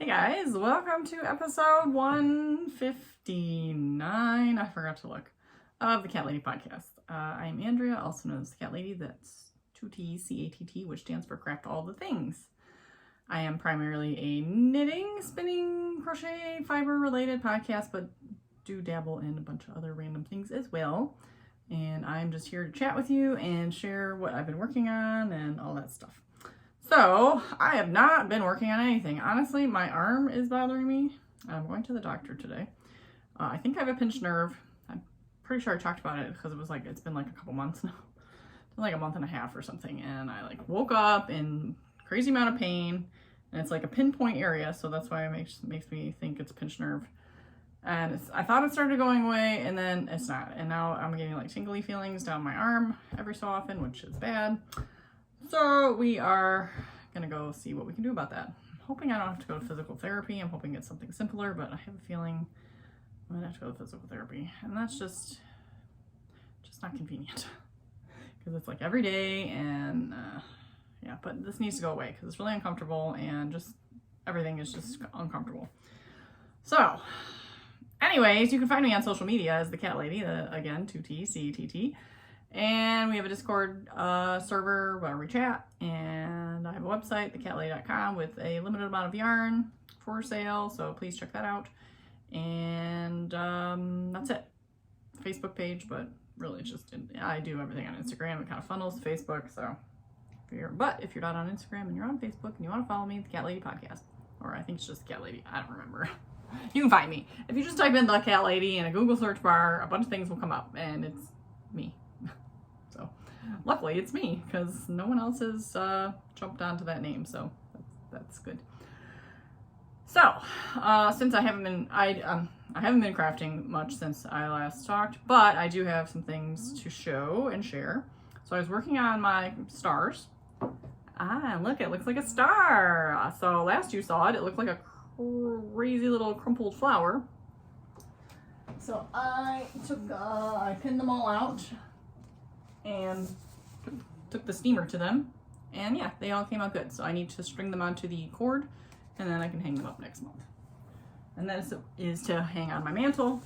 Hey guys, welcome to episode 159, I forgot to look, of the Cat Lady podcast. I'm Andrea, also known as the Cat Lady. That's 2T, CATT, which stands for Craft All the Things. I am primarily a knitting, spinning, crochet, fiber related podcast, but do dabble in a bunch of other random things as well. And I'm just here to chat with you and share what I've been working on and all that stuff. So, I have not been working on anything. Honestly, my arm is bothering me. I'm going to the doctor today. I think I have a pinched nerve. I'm pretty sure I talked about it because it's been like a couple months now. It's been like a month and a half or something. And I woke up in crazy amount of pain. And it's like a pinpoint area. So that's why it makes me think it's a pinched nerve. And I thought it started going away and then it's not. And now I'm getting like tingly feelings down my arm every so often, which is bad. So we are gonna go see what we can do about that. I'm hoping I don't have to go to physical therapy. I'm hoping it's something simpler, but I have a feeling I'm gonna have to go to physical therapy. And that's just not convenient because it's like every day and yeah, but this needs to go away because it's really uncomfortable and just everything is just uncomfortable. So anyways, you can find me on social media as the Cat Lady, again, 2T, C-A-T-T. And we have a Discord server where we chat, and I have a website, TheCATTLady.com, with a limited amount of yarn for sale, so please check that out. And that's it. Facebook page, but really it's just, I do everything on Instagram. It kind of funnels to Facebook, so if you're not on Instagram and you're on Facebook and you want to follow me, The Cat Lady Podcast, or I think it's just The Cat Lady, I don't remember. You can find me. If you just type in The Cat Lady in a Google search bar, a bunch of things will come up, and it's me. So luckily it's me because no one else has jumped onto that name, so that's good. So since I haven't been crafting much since I last talked, but I do have some things to show and share. So I was working on my stars. Look, it looks like a star. So last you saw it, it looked like a crazy little crumpled flower. So I pinned them all out and took the steamer to them, and yeah, they all came out good. So I need to string them onto the cord, and then I can hang them up next month. And this is to hang on my mantle,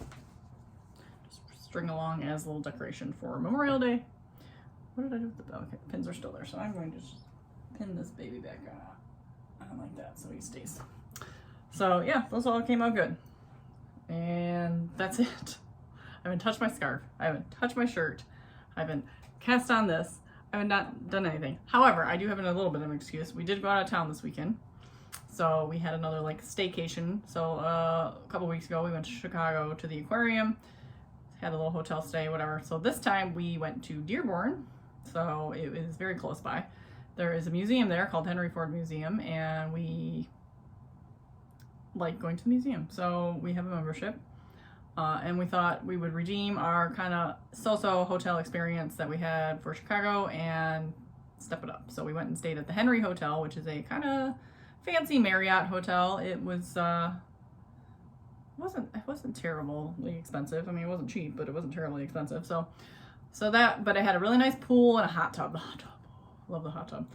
just string along as a little decoration for Memorial Day. What did I do with the, okay, the pins are still there, so I'm going to just pin this baby back on like that so he stays. So yeah, those all came out good, and that's it. I haven't touched my scarf, I haven't touched my shirt, I haven't cast on this, I have not done anything. However, I do have a little bit of an excuse. We did go out of town this weekend, so we had another like staycation. So a couple weeks ago we went to Chicago to the aquarium, had a little hotel stay, whatever. So this time we went to Dearborn, so it was very close by. There is a museum there called Henry Ford Museum, and we like going to the museum, so we have a membership. And we thought we would redeem our kind of so-so hotel experience that we had for Chicago and step it up. So we went and stayed at the Henry Hotel, which is a kind of fancy Marriott hotel. It was it wasn't terribly expensive. I mean, it wasn't cheap, but it wasn't terribly expensive. But it had a really nice pool and a hot tub. The hot tub, love the hot tub.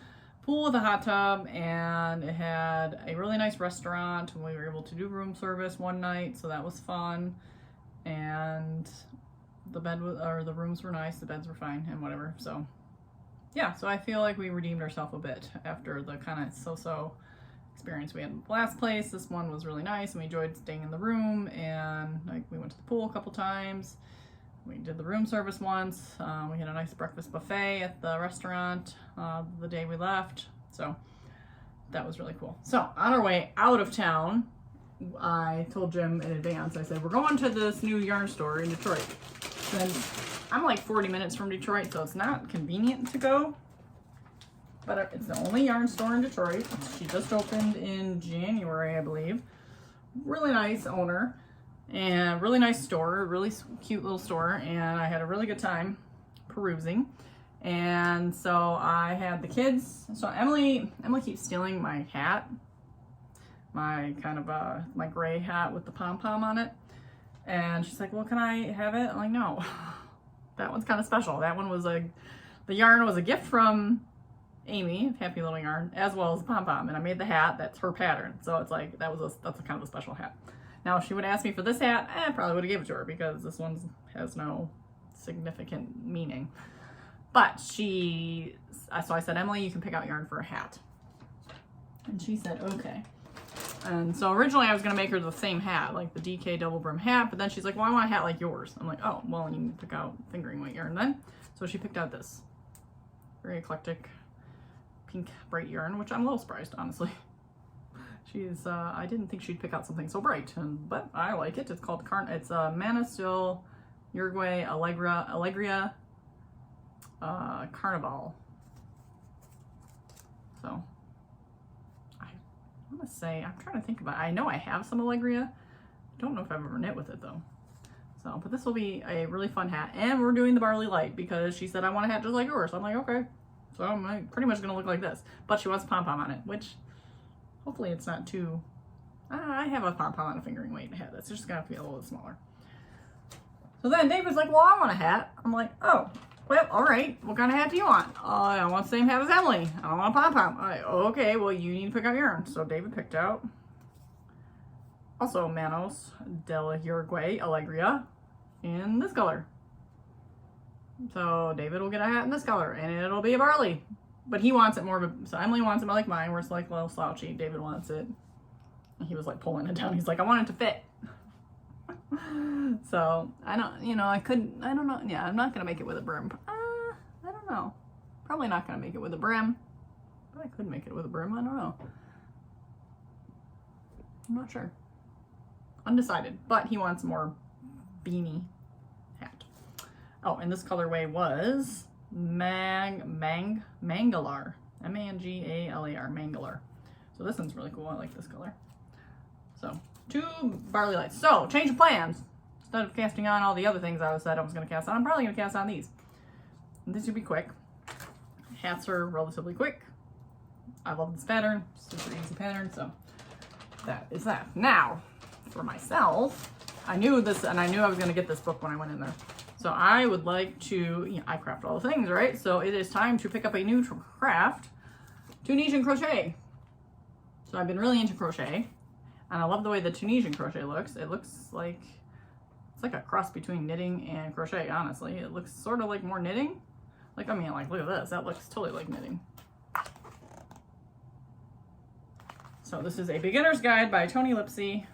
Pool with a hot tub, and it had a really nice restaurant, and we were able to do room service one night, so that was fun. And the rooms were nice, the beds were fine, and whatever. So yeah, so I feel like we redeemed ourselves a bit after the kind of so-so experience we had in the last place. This one was really nice, and we enjoyed staying in the room, and like we went to the pool a couple times. We did the room service once. We had a nice breakfast buffet at the restaurant the day we left, so that was really cool. So on our way out of town, I told Jim in advance, I said, we're going to this new yarn store in Detroit. And I'm like 40 minutes from Detroit, so it's not convenient to go, but it's the only yarn store in Detroit. She just opened in January, I believe. Really nice owner and really nice store, really cute little store, and I had a really good time perusing. And so I had the kids. So Emily keeps stealing my hat, my kind of my gray hat with the pom-pom on it, and she's like, well, can I have it? I'm like, no. That one's kind of special. That one was the yarn was a gift from Amy, Happy Little Yarn, as well as Pom Pom, and I made the hat. That's her pattern, so it's like that's a kind of a special hat. Now, if she would ask me for this hat, I probably would have given it to her because this one has no significant meaning. But so I said, Emily, you can pick out yarn for a hat, and she said okay. And so originally I was gonna make her the same hat, like the DK double brim hat, but then she's like, well, I want a hat like yours. I'm like, oh, well, you need to pick out fingering weight yarn then. So she picked out this very eclectic pink bright yarn, which I'm a little surprised, honestly. I didn't think she'd pick out something so bright, but I like it. It's called Manastil Uruguay Alegria Carnival. So I want to say, I'm trying to think about it. I know I have some Alegria. I don't know if I've ever knit with it though. So, but this will be a really fun hat, and we're doing the Barley Light because she said I want a hat just like yours. So I'm like, okay. So I'm pretty much gonna look like this, but she wants a pom pom on it, which hopefully it's not too. I have a pom pom on a fingering weight hat. That's just gonna feel a little smaller. So then David's like, well, I want a hat. I'm like, oh, well, all right. What kind of hat do you want? I want the same hat as Emily. I don't want a pom pom. Okay, well, you need to pick out yarn. So David picked out also Manos del Uruguay Alegria in this color. So David will get a hat in this color, and it'll be a barley. But he wants it more of a, so Emily wants it like mine, where it's like a little slouchy. David wants it. And he was like pulling it down. He's like, I want it to fit. So I don't, I don't know. Yeah, I'm not going to make it with a brim. I don't know. Probably not going to make it with a brim. But I could make it with a brim. I don't know. I'm not sure. Undecided. But he wants more beanie hat. Oh, and this colorway was Mangalar. Mangalar. Mangalar. So this one's really cool. I like this color. So 2 Barley Lights. So change of plans. Instead of casting on all the other things I said I was going to cast on, I'm probably going to cast on these. And these should be quick. Hats are relatively quick. I love this pattern. Super easy pattern. So that is that. Now, for myself, I knew this, and I knew I was going to get this book when I went in there. So I would like to, I craft all the things, right? So it is time to pick up a new craft, Tunisian crochet. So I've been really into crochet, and I love the way the Tunisian crochet looks. It looks like, it's like a cross between knitting and crochet, honestly. It looks sort of like more knitting. Like, I mean, like, look at this. That looks totally like knitting. So this is a beginner's guide by Tony Lipsey,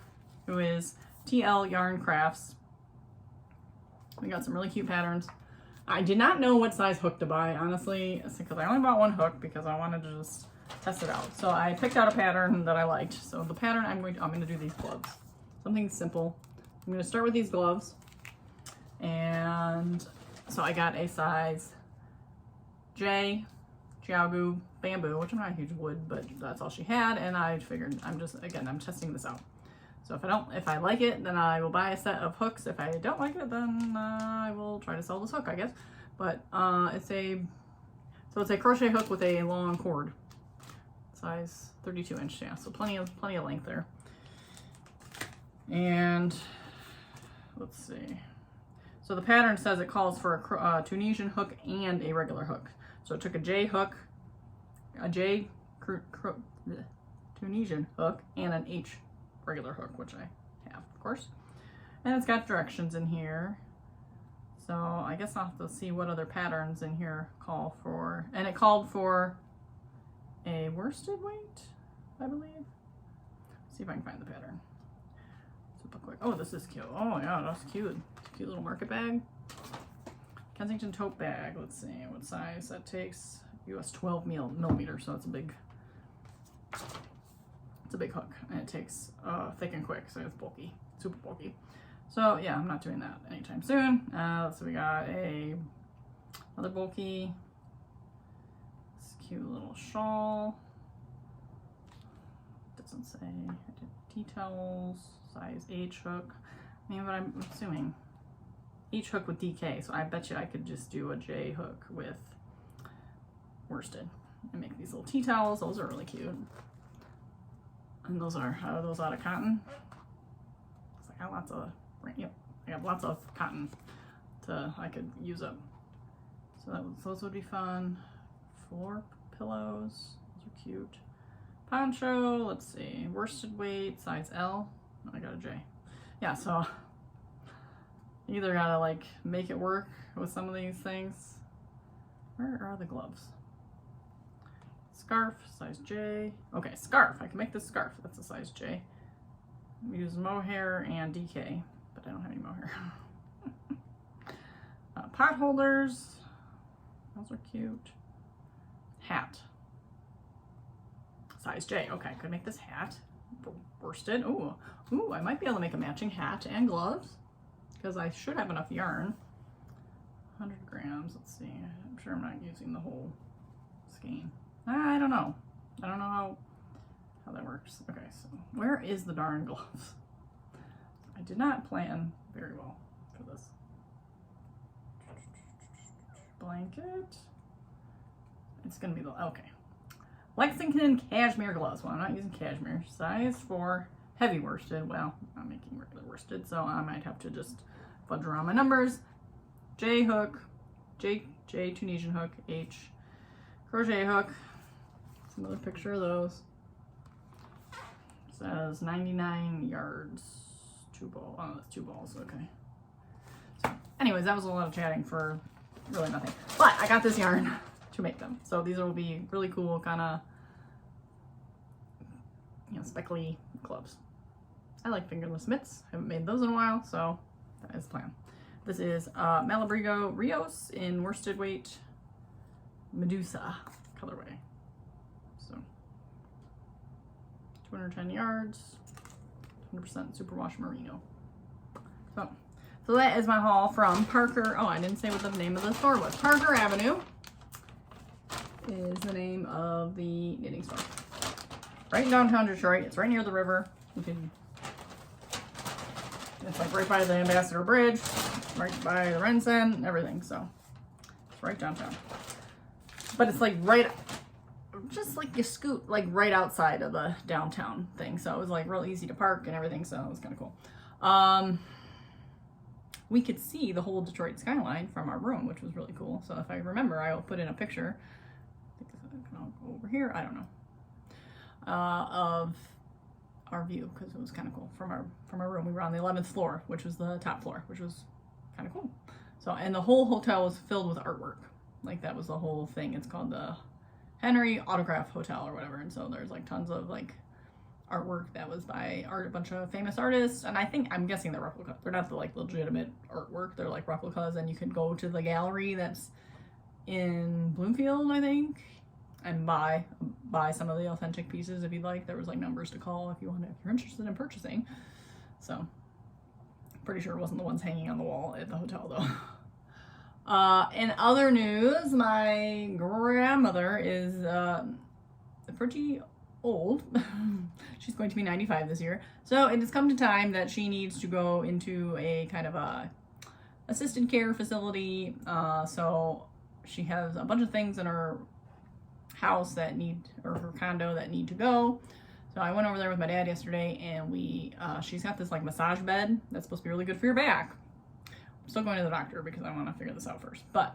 who is TL Yarn Crafts. We got some really cute patterns. I did not know what size hook to buy, honestly, because I only bought one hook because I wanted to just test it out. So I picked out a pattern that I liked. So the pattern I'm going to do these gloves. Something simple. I'm going to start with these gloves. And so I got a size J, Jiaogu bamboo, which I'm not a huge wood, but that's all she had. And I figured I'm testing this out. So if I like it, then I will buy a set of hooks. If I don't like it, then I will try to sell this hook, I guess. But it's a crochet hook with a long cord, size 32 inch. Yeah, so plenty of length there. And let's see. So the pattern says it calls for a Tunisian hook and a regular hook. So it took a J hook, Tunisian hook, and an H regular hook, which I have, of course. And it's got directions in here. So I guess I'll have to see what other patterns in here call for. And it called for a worsted weight, I believe. Let's see if I can find the pattern. Super quick. Oh, this is cute. Oh yeah, that's cute. It's a cute little market bag. Kensington tote bag. Let's see what size that takes. US 12 millimeters, so it's a big hook, and it takes thick and quick, so it's bulky, super bulky. So yeah, I'm not doing that anytime soon. So we got another bulky, this cute little shawl. Doesn't say. I did tea towels, size H hook. I mean, but I'm assuming H hook with DK, so I bet you I could just do a J hook with worsted and make these little tea towels. Those are really cute. And those are those out of cotton. So I got lots of, yep, I got lots of cotton I could use up. So those would be fun. Floor pillows. Those are cute. Poncho, let's see. Worsted weight, size L. Oh, I got a J. Yeah, so you either gotta like make it work with some of these things. Where are the gloves? Scarf, size J. Okay, scarf. I can make this scarf. That's a size J. Use mohair and DK, but I don't have any mohair. Pot holders. Those are cute. Hat. Size J. Okay, could make this hat. Worsted. Ooh, I might be able to make a matching hat and gloves because I should have enough yarn. 100 grams. Let's see. I'm sure I'm not using the whole skein. I don't know. I don't know how that works. Okay, so where is the darn gloves? I did not plan very well for this. Blanket. It's gonna be the, okay. Lexington cashmere gloves. Well, I'm not using cashmere. Size for heavy worsted. Well, I'm making regular worsted, so I might have to just fudge around my numbers. J hook, J Tunisian hook, H crochet hook. That's another picture of those. Says 99 yards. 2 balls. Oh, that's 2 balls. Okay. So, anyways, that was a lot of chatting for really nothing. But I got this yarn to make them. So these will be really cool, kind of, you know, speckly gloves. I like fingerless mitts. Haven't made those in a while, so that is the plan. This is Malabrigo Rios in worsted weight Medusa colorway. So 210 yards, 100% superwash merino. So that is my haul from Parker. Oh, I didn't say what the name of the store was. Parker Avenue is the name of the knitting store. Right in downtown Detroit. It's right near the river. You can, it's like right by the Ambassador Bridge, right by the Renson, everything. So it's right downtown. But it's like right, just like you scoot like right outside of the downtown thing. So it was like real easy to park and everything. So it was kind of cool. We could see the whole Detroit skyline from our room, which was really cool. So if I remember, I'll put in a picture. I think I'll go over here. I don't know. Of our view, because it was kind of cool from our room. We were on the 11th floor, which was the top floor, which was kind of cool. So, and the whole hotel was filled with artwork. Like that was the whole thing. It's called the Henry Autograph Hotel or whatever. And so there's like tons of like artwork that was by a bunch of famous artists, and I'm guessing they're replicas. They're not the like legitimate artwork. They're like replicas, and you can go to the gallery that's in Bloomfield, I think, and buy some of the authentic pieces if you'd like. There was like numbers to call if you're interested in purchasing. So pretty sure it wasn't the ones hanging on the wall at the hotel though. In other news, my grandmother is pretty old. She's going to be 95 this year. So it has come to time that she needs to go into a kind of a assisted care facility. So she has a bunch of things in her house that need, or her condo that need to go. So I went over there with my dad yesterday, and she's got this like massage bed that's supposed to be really good for your back. I'm still going to the doctor because I want to figure this out first. But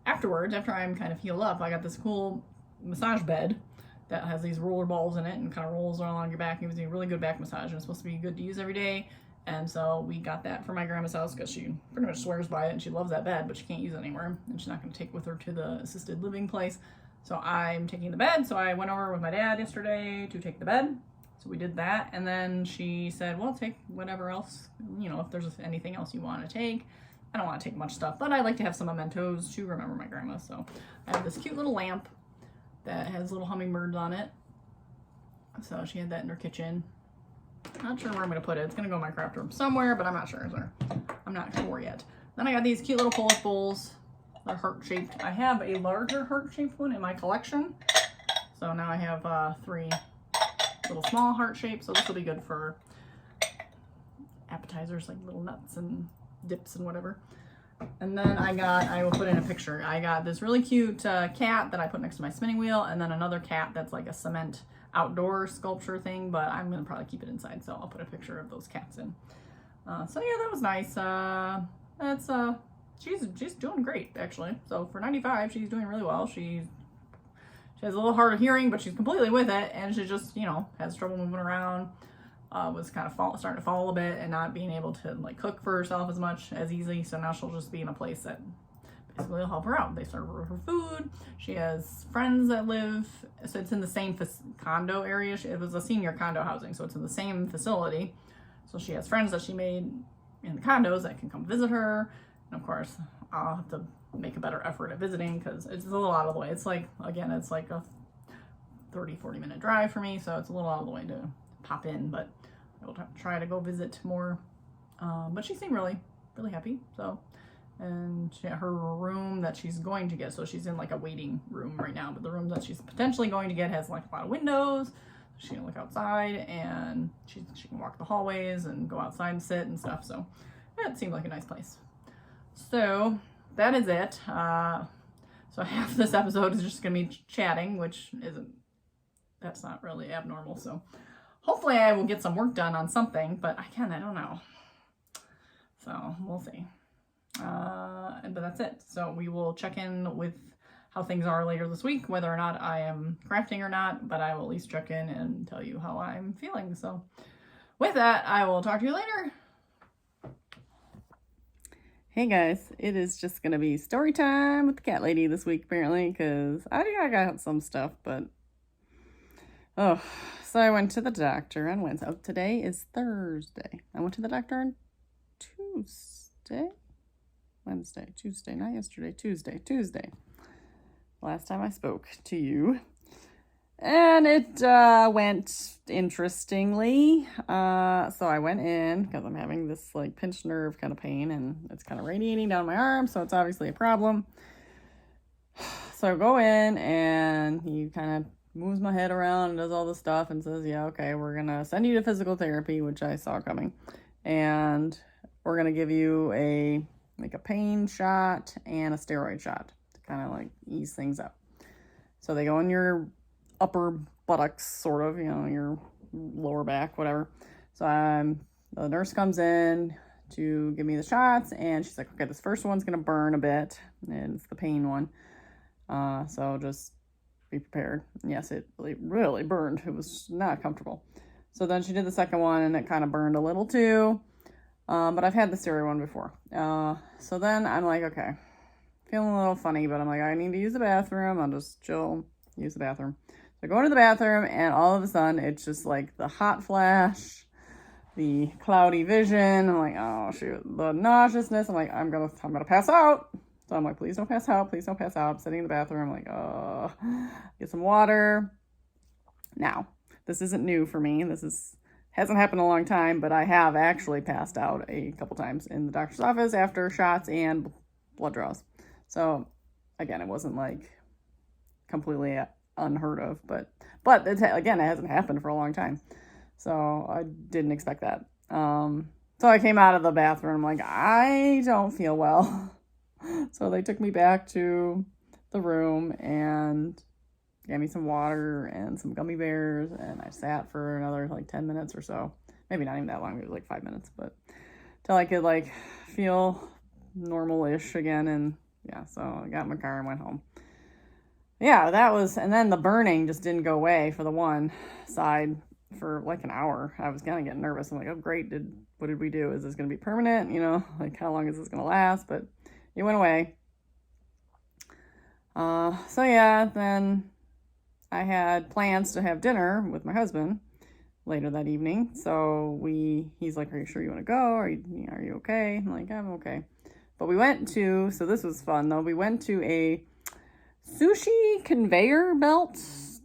afterwards, after I'm kind of healed up, I got this cool massage bed that has these roller balls in it and kind of rolls along your back and gives you a really good back massage, and it's supposed to be good to use every day. And so we got that for my grandma's house because she pretty much swears by it and she loves that bed, but she can't use it anymore and she's not going to take it with her to the assisted living place. So I'm taking the bed. So I went over with my dad yesterday to take the bed. So we did that, and then she said, well, take whatever else, you know, if there's anything else you want to take. I don't want to take much stuff, but I like to have some mementos to remember my grandma. So I have this cute little lamp that has little hummingbirds on it. So she had that in her kitchen. Not sure where I'm going to put it. It's going to go in my craft room somewhere, but I'm not sure. I'm not sure yet. Then I got these cute little pull-up bowls. They're heart-shaped. I have a larger heart-shaped one in my collection. So now I have 3 little small heart-shaped. So this will be good for appetizers, like little nuts and dips and whatever. And then I will put in a picture. I got this really cute cat that I put next to my spinning wheel, and then another cat that's like a cement outdoor sculpture thing, but I'm gonna probably keep it inside, so I'll put a picture of those cats in. So yeah, that was nice. She's doing great actually. So for 95, she's doing really well. She's She has a little hard of hearing, but she's completely with it, and she just, you know, has trouble moving around. Was kind of starting to fall a bit and not being able to like cook for herself as easily. So now she'll just be in a place that basically will help her out. They serve her food. She has friends that live, so it's in the same condo area. It was a senior condo housing, so it's in the same facility. So she has friends that she made in the condos that can come visit her. And of course, I'll have to make a better effort at visiting because it's a little out of the way. It's like, again, it's like a 30-40 minute drive for me, so it's a little out of the way to pop in, but I will try to go visit more. But she seemed really happy. So, and her room that she's going to get, so she's in like a waiting room right now, but the room that she's potentially going to get has like a lot of windows. So she can look outside, and she can walk the hallways and go outside and sit and stuff. So it seemed like a nice place. So that is it. So half this episode is just gonna be chatting, which that's not really abnormal. So hopefully I will get some work done on something, but I don't know. So we'll see. But that's it. So we will check in with how things are later this week, whether or not I am crafting or not, but I will at least check in and tell you how I'm feeling. So with that, I will talk to you later. Hey guys, it is just going to be story time with the cat lady this week, apparently, because I think I got some stuff, but so I went to the doctor on Wednesday. Oh, today is Thursday. I went to the doctor on Tuesday, not yesterday, Tuesday. Last time I spoke to you. And it went interestingly. So I went in because I'm having this like pinched nerve kind of pain, and it's kind of radiating down my arm, so it's obviously a problem. So I go in, and he kind of moves my head around and does all this stuff and says, yeah, okay, we're going to send you to physical therapy, which I saw coming. And we're going to give you a pain shot and a steroid shot to kind of like ease things up. So they go in your upper buttocks, sort of, your lower back, whatever. So the nurse comes in to give me the shots, and she's like, okay, this first one's going to burn a bit, and it's the pain one. So just be prepared. Yes, it really burned. It was not comfortable. So then she did the second one, and it kind of burned a little too. But I've had the steroid one before. So then I'm like, okay, feeling a little funny, but I'm like, I need to use the bathroom. I'll just chill, use the bathroom. So I go into the bathroom, and all of a sudden, it's just like the hot flash, the cloudy vision. I'm like, oh shoot, the nauseousness. I'm like, I'm gonna pass out. So I'm like, please don't pass out. Please don't pass out. I'm sitting in the bathroom. I'm like, get some water. Now, this isn't new for me. Hasn't happened in a long time, but I have actually passed out a couple times in the doctor's office after shots and blood draws. So again, it wasn't like completely unheard of, but it hasn't happened for a long time. So I didn't expect that. So I came out of the bathroom. I'm like, I don't feel well. So they took me back to the room and gave me some water and some gummy bears, and I sat for another like 10 minutes or so. Maybe not even that long, maybe like 5 minutes, but till I could like feel normal-ish again. And yeah, so I got in my car and went home. Yeah, and then the burning just didn't go away for the one side for like an hour. I was kind of getting nervous. I'm like, oh great, what did we do? Is this going to be permanent? Like how long is this going to last? But it went away. So yeah, then I had plans to have dinner with my husband later that evening. So he's like, are you sure you want to go? Are you okay? I'm like, I'm okay. But so this was fun though. We went to a sushi conveyor belt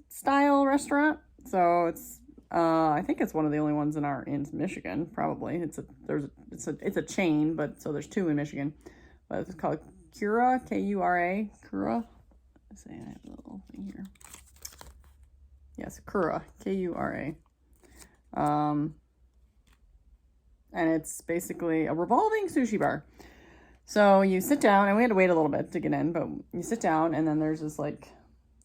style restaurant. So it's, I think it's one of the only ones in Michigan, probably. It's a chain, but so there's two in Michigan, but it's called Kura, Kura. Kura. Let's see, I have a little thing here. Yes, Kura, Kura. And it's basically a revolving sushi bar. So you sit down, and we had to wait a little bit to get in, but you sit down, and then there's this like,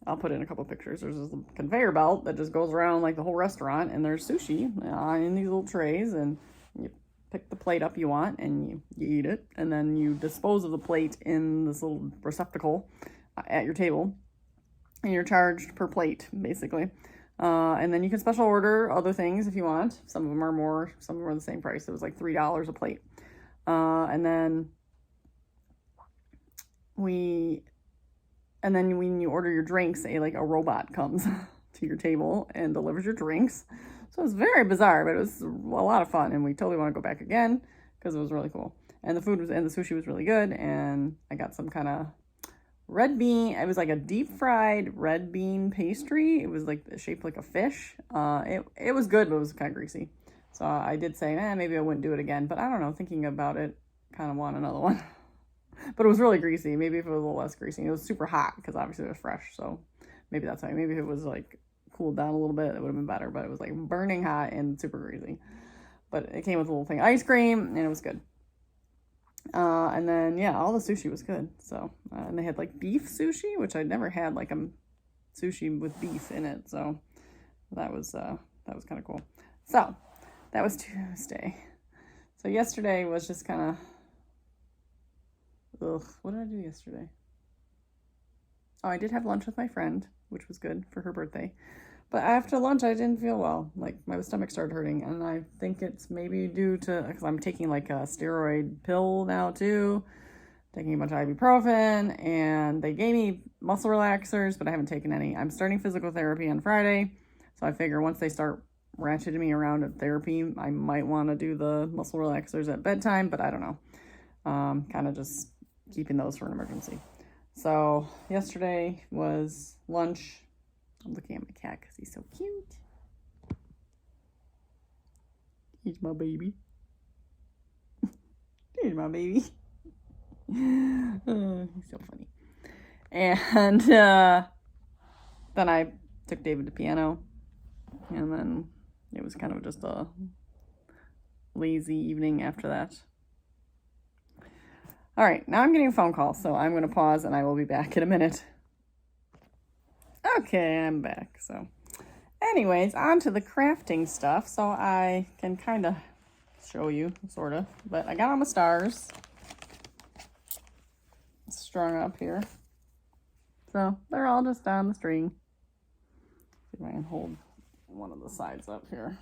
I'll put in a couple pictures. There's this conveyor belt that just goes around like the whole restaurant, and there's sushi in these little trays, and you pick the plate up you want, and you eat it, and then you dispose of the plate in this little receptacle at your table. and you're charged per plate, basically. And then you can special order other things if you want. Some of them are more, some of them are the same price. It was like $3 a plate. And then when you order your drinks, a robot comes to your table and delivers your drinks. So it was very bizarre, but it was a lot of fun, and we totally want to go back again because it was really cool. And the sushi was really good, and I got some kind of red bean. It was like a deep fried red bean pastry. It was like shaped like a fish. It was good, but it was kind of greasy. So I did say, maybe I wouldn't do it again, but I don't know. Thinking about it, kind of want another one. But it was really greasy. Maybe if it was a little less greasy. It was super hot because obviously it was fresh. So maybe that's why. Maybe if it was like cooled down a little bit, it would have been better. But it was like burning hot and super greasy. But it came with a little thing of ice cream, and it was good. And then, yeah, all the sushi was good. So, and they had like beef sushi, which I'd never had, like a sushi with beef in it. So that was kind of cool. So that was Tuesday. So yesterday was just kind of, what did I do yesterday? Oh, I did have lunch with my friend, which was good for her birthday. But after lunch, I didn't feel well. Like, my stomach started hurting, and I think it's maybe due to, because I'm taking like a steroid pill now too, taking a bunch of ibuprofen, and they gave me muscle relaxers, but I haven't taken any. I'm starting physical therapy on Friday, so I figure once they start ratcheting me around at therapy, I might want to do the muscle relaxers at bedtime, but I don't know. Kind of just keeping those for an emergency. So yesterday was lunch. I'm looking at my cat because he's so cute. He's my baby. He's my baby. He's so funny. And then I took David to piano. And then it was kind of just a lazy evening after that. All right, now I'm getting a phone call, so I'm going to pause and I will be back in a minute. Okay, I'm back. So anyways, on to the crafting stuff. So I can kind of show you, sort of. But I got all my stars strung up here. So they're all just on the string. See if I can hold one of the sides up here.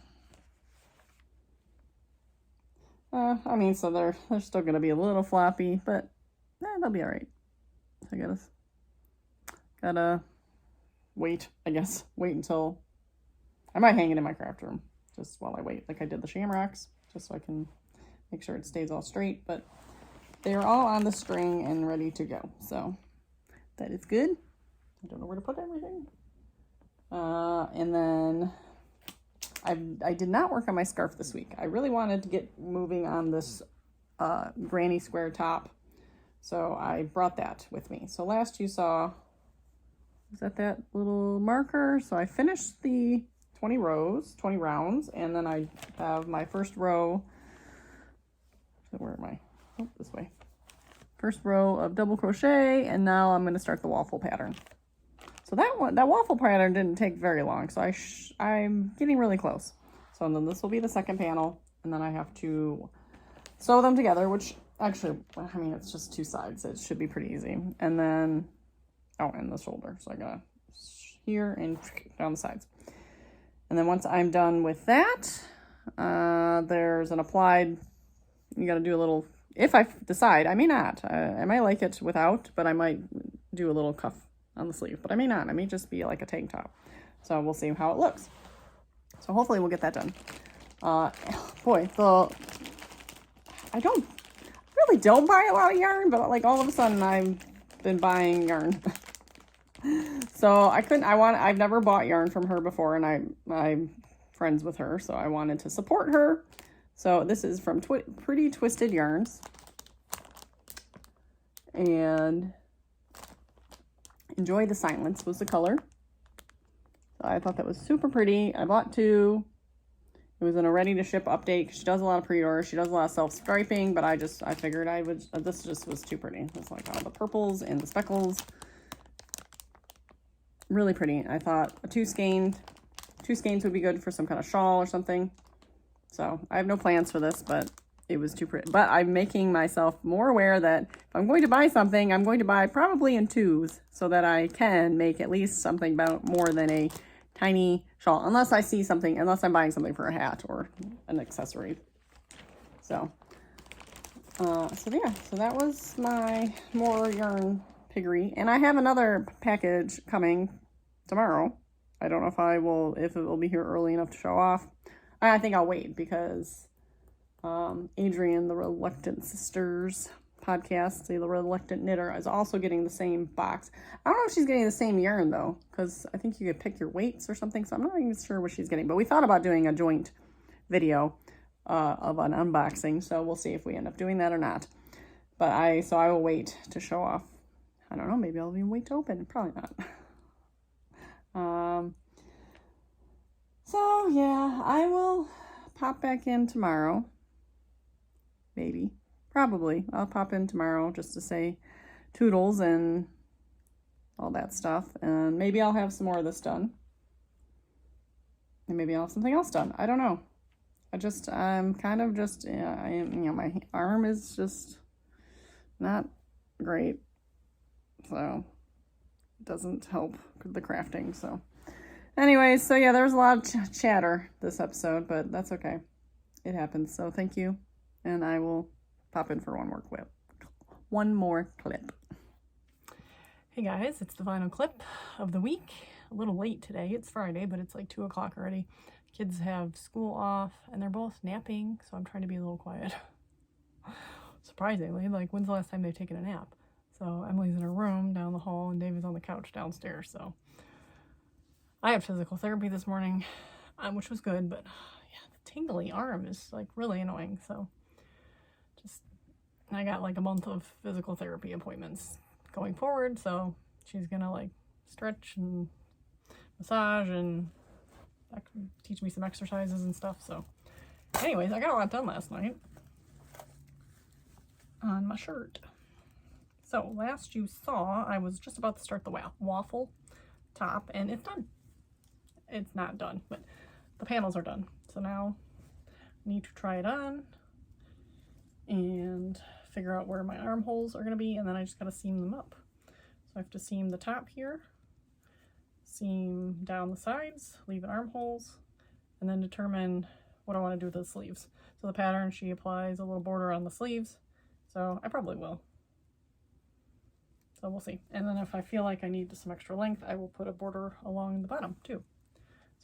I mean, so they're still going to be a little floppy, but they'll be all right. So I gotta wait, I guess. Wait until... I might hang it in my craft room just while I wait, like I did the shamrocks, just so I can make sure it stays all straight. But they're all on the string and ready to go. So that is good. I don't know where to put everything. And then I did not work on my scarf this week. I really wanted to get moving on this granny square top. So I brought that with me. So last you saw, is that little marker? So I finished the 20 rounds, and then I have my first row. So where am I? Oh, this way. First row of double crochet, and now I'm going to start the waffle pattern. So that waffle pattern didn't take very long, so I'm getting really close. So then this will be the second panel, and then I have to sew them together, which actually, I mean, it's just two sides. So it should be pretty easy. And then, and the shoulder. So I got here and down the sides. And then once I'm done with that, there's an applied, you got to do a little, if I decide, I may not. I might like it without, but I might do a little cuff on the sleeve, but I may not. I may just be like a tank top. So we'll see how it looks. So hopefully we'll get that done. Boy, I really don't buy a lot of yarn, but like all of a sudden I've been buying yarn. So I've never bought yarn from her before, and I'm friends with her, so I wanted to support her. So this is from Pretty Twisted Yarns. And Enjoy the Silence was the color. So I thought that was super pretty. I bought two. It was in a ready to ship update. She does a lot of pre-orders. She does a lot of self-striping, but I figured this just was too pretty. It's like all the purples and the speckles. Really pretty. I thought two skeins would be good for some kind of shawl or something. So I have no plans for this, but it was too pretty. But I'm making myself more aware that if I'm going to buy something, I'm going to buy probably in twos so that I can make at least something about more than a tiny shawl. Unless I see something, unless I'm buying something for a hat or an accessory. So yeah, so that was my more yarn piggery. And I have another package coming tomorrow. I don't know if it will be here early enough to show off. I think I'll wait because Adrienne, the Reluctant Sisters podcast, the Reluctant Knitter, is also getting the same box. I don't know if she's getting the same yarn though, because I think you could pick your weights or something, so I'm not even sure what she's getting. But we thought about doing a joint video of an unboxing, so we'll see if we end up doing that or not. But so I will wait to show off. I don't know, maybe I'll even wait to open. Probably not. So yeah, I will pop back in tomorrow. Maybe. Probably. I'll pop in tomorrow just to say toodles and all that stuff. And maybe I'll have some more of this done. And maybe I'll have something else done. I don't know. I'm kind of just, my arm is just not great. So it doesn't help the crafting. So anyways, so yeah, there was a lot of chatter this episode, but that's okay. It happens. So thank you. And I will pop in for one more clip. Hey guys, it's the final clip of the week. A little late today. It's Friday, but it's like 2 o'clock already. Kids have school off and they're both napping, so I'm trying to be a little quiet. Surprisingly, like when's the last time they've taken a nap? So Emily's in her room down the hall and David's on the couch downstairs. So I had physical therapy this morning, which was good, but yeah, the tingly arm is like really annoying. So I got like a month of physical therapy appointments going forward, so she's gonna like stretch and massage and teach me some exercises and stuff. So anyways, I got a lot done last night on my shirt. So last you saw, I was just about to start the waffle top, and it's done. It's not done, but the panels are done. So now I need to try it on and figure out where my armholes are going to be, and then I just got to seam them up. So I have to seam the top here, seam down the sides, leave in armholes, and then determine what I want to do with the sleeves. So the pattern, she applies a little border on the sleeves, so I probably will. So we'll see. And then if I feel like I need some extra length, I will put a border along the bottom too.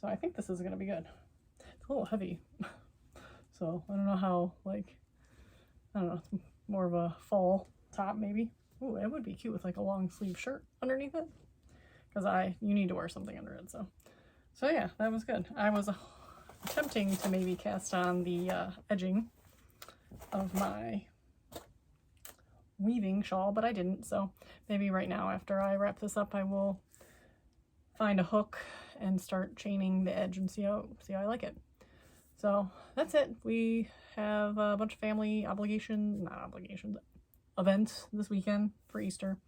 So I think this is going to be good. It's a little heavy. So I don't know how, like, I don't know, more of a fall top maybe. Ooh, it would be cute with like a long sleeve shirt underneath it, because you need to wear something under it. So yeah, that was good. I was attempting to maybe cast on the edging of my weaving shawl, but I didn't. So maybe right now after I wrap this up, I will find a hook and start chaining the edge and see how I like it. So that's it. We have a bunch of family events this weekend for Easter.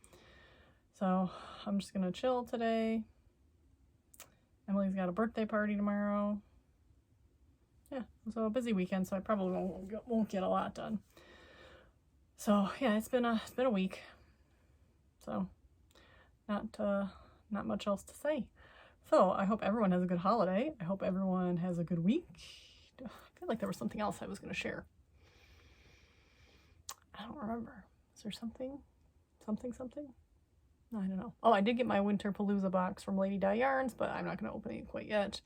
So I'm just gonna chill today. Emily's got a birthday party tomorrow. Yeah, so a busy weekend, so I probably won't get a lot done. So yeah, it's been a week. So not much else to say. So I hope everyone has a good holiday. I hope everyone has a good week. I feel like there was something else I was going to share. I don't remember. Is there something? I don't know. Oh, I did get my Winter Palooza box from Lady Dye Yarns, but I'm not going to open it quite yet.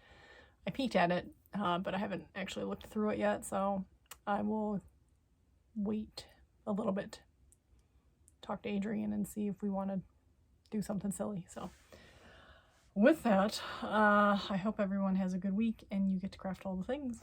I peeked at it, but I haven't actually looked through it yet, so I will wait a little bit. Talk to Adrienne and see if we want to do something silly. So with that, I hope everyone has a good week and you get to craft all the things.